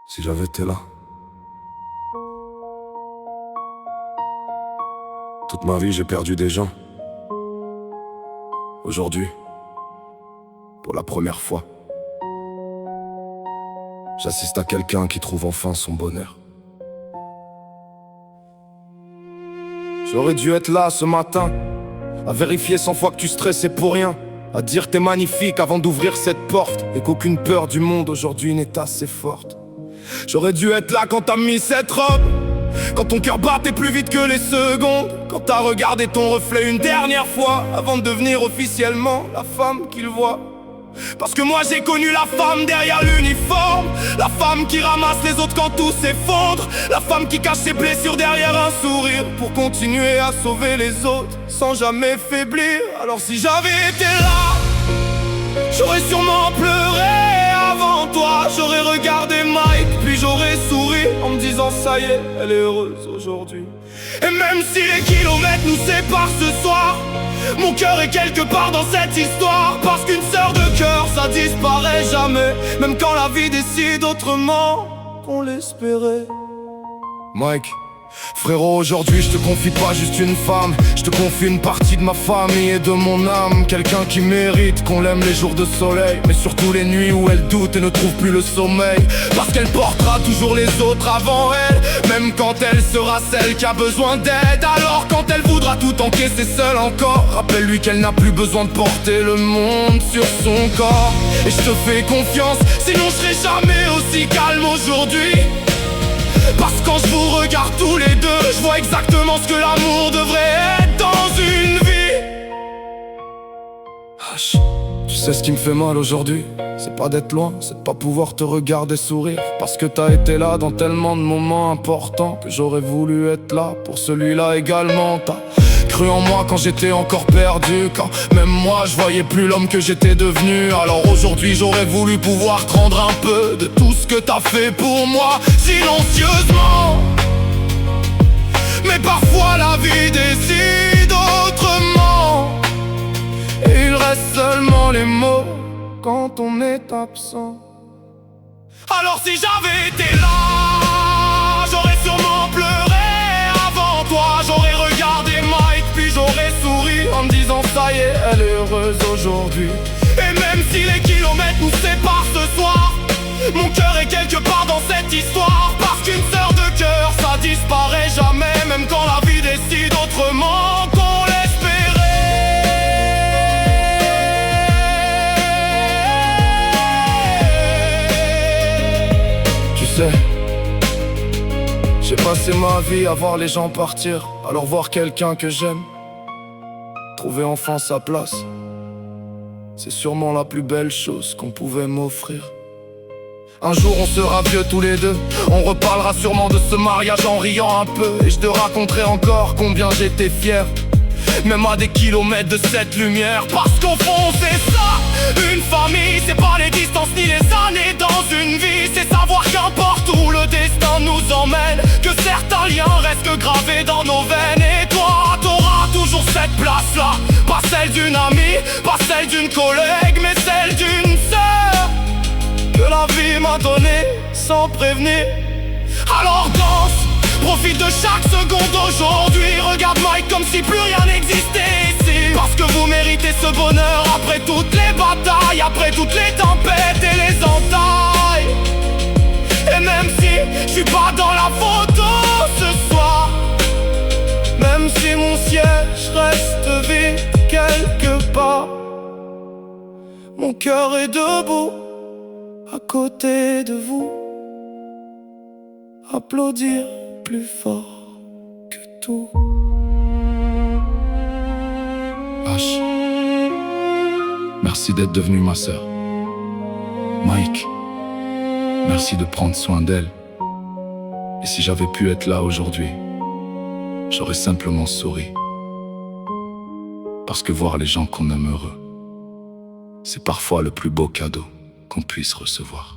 Si j'avais été là. Toute ma vie j'ai perdu des gens. Aujourd'hui, pour la première fois, j'assiste à quelqu'un qui trouve enfin son bonheur. J'aurais dû être là ce matin, à vérifier 100 fois que tu stressais pour rien, à dire t'es magnifique avant d'ouvrir cette porte, et qu'aucune peur du monde aujourd'hui n'est assez forte. J'aurais dû être là quand t'as mis cette robe, quand ton cœur battait plus vite que les secondes, quand t'as regardé ton reflet une dernière fois avant de devenir officiellement la femme qu'il voit. Parce que moi j'ai connu la femme derrière l'uniforme, la femme qui ramasse les autres quand tout s'effondre, la femme qui cache ses blessures derrière un sourire pour continuer à sauver les autres sans jamais faiblir. Alors si j'avais été là, j'aurais sûrement pleuré avant toi. J'aurais regardé Mike, puis j'aurais souri en me disant ça y est, elle est heureuse aujourd'hui. Et même si les kilomètres nous séparent ce soir, mon cœur est quelque part dans cette histoire. Parce qu'une sœur de cœur, ça disparaît jamais, même quand la vie décide autrement qu'on l'espérait. Mike, frérot, aujourd'hui je te confie pas juste une femme, je te confie une partie de ma famille et de mon âme. Quelqu'un qui mérite qu'on l'aime les jours de soleil, mais surtout les nuits où elle doute et ne trouve plus le sommeil. Parce qu'elle portera toujours les autres avant elle, même quand elle sera celle qui a besoin d'aide. Alors quand elle voudra tout encaisser seule encore, rappelle-lui qu'elle n'a plus besoin de porter le monde sur son corps. Et je te fais confiance, sinon je serai jamais aussi calme aujourd'hui. Parce que quand je vous regarde tous les deux, je vois exactement ce que l'amour devrait être dans une vie. H, tu sais ce qui me fait mal aujourd'hui, c'est pas d'être loin, c'est de pas pouvoir te regarder sourire. Parce que t'as été là dans tellement de moments importants que j'aurais voulu être là pour celui-là également. T'as cru en moi quand j'étais encore perdu, quand même moi je voyais plus l'homme que j'étais devenu. Alors aujourd'hui j'aurais voulu pouvoir te rendre un peu de tout ce que t'as fait pour moi, silencieusement. Mais parfois la vie décide autrement, et il reste seulement les mots quand on est absent. Alors si j'avais été là, j'aurais sûrement pleuré avant toi. J'aurais regardé Mike, puis j'aurais souri en me disant ça y est, elle est heureuse aujourd'hui. Et même si les kilomètres nous séparent ce soir, mon cœur est quelque part dans cette histoire. Parce qu'une sœur de cœur, ça disparaît jamais, même quand la vie décide autrement qu'on l'espérait. Tu sais, j'ai passé ma vie à voir les gens partir, alors voir quelqu'un que j'aime trouver enfin sa place, c'est sûrement la plus belle chose qu'on pouvait m'offrir. Un jour on sera vieux tous les deux, on reparlera sûrement de ce mariage en riant un peu, et je te raconterai encore combien j'étais fier, même à des kilomètres de cette lumière. Parce qu'au fond c'est ça, une famille, c'est pas les distances ni les années dans une vie, c'est savoir qu'importe où le destin nous emmène, que certains liens restent gravés dans nos veines. Et toi, t'auras toujours cette place-là, pas celle d'une amie, pas celle d'une collègue, mais celle d'une sœur que la vie m'a donnée sans prévenir. Alors danse, profite de chaque seconde d'aujourd'hui, regarde Mike comme si plus rien n'existait ici. Parce que vous méritez ce bonheur après toutes les batailles, après toutes les tempêtes et les entailles. Et même si je suis pas dans la photo ce soir, même si mon siège reste vide quelque part, mon cœur est debout à côté de vous, applaudir plus fort que tout. H, merci d'être devenue ma sœur. Mike, merci de prendre soin d'elle. Et si j'avais pu être là aujourd'hui, j'aurais simplement souri. Parce que voir les gens qu'on aime heureux, c'est parfois le plus beau cadeau qu'on puisse recevoir.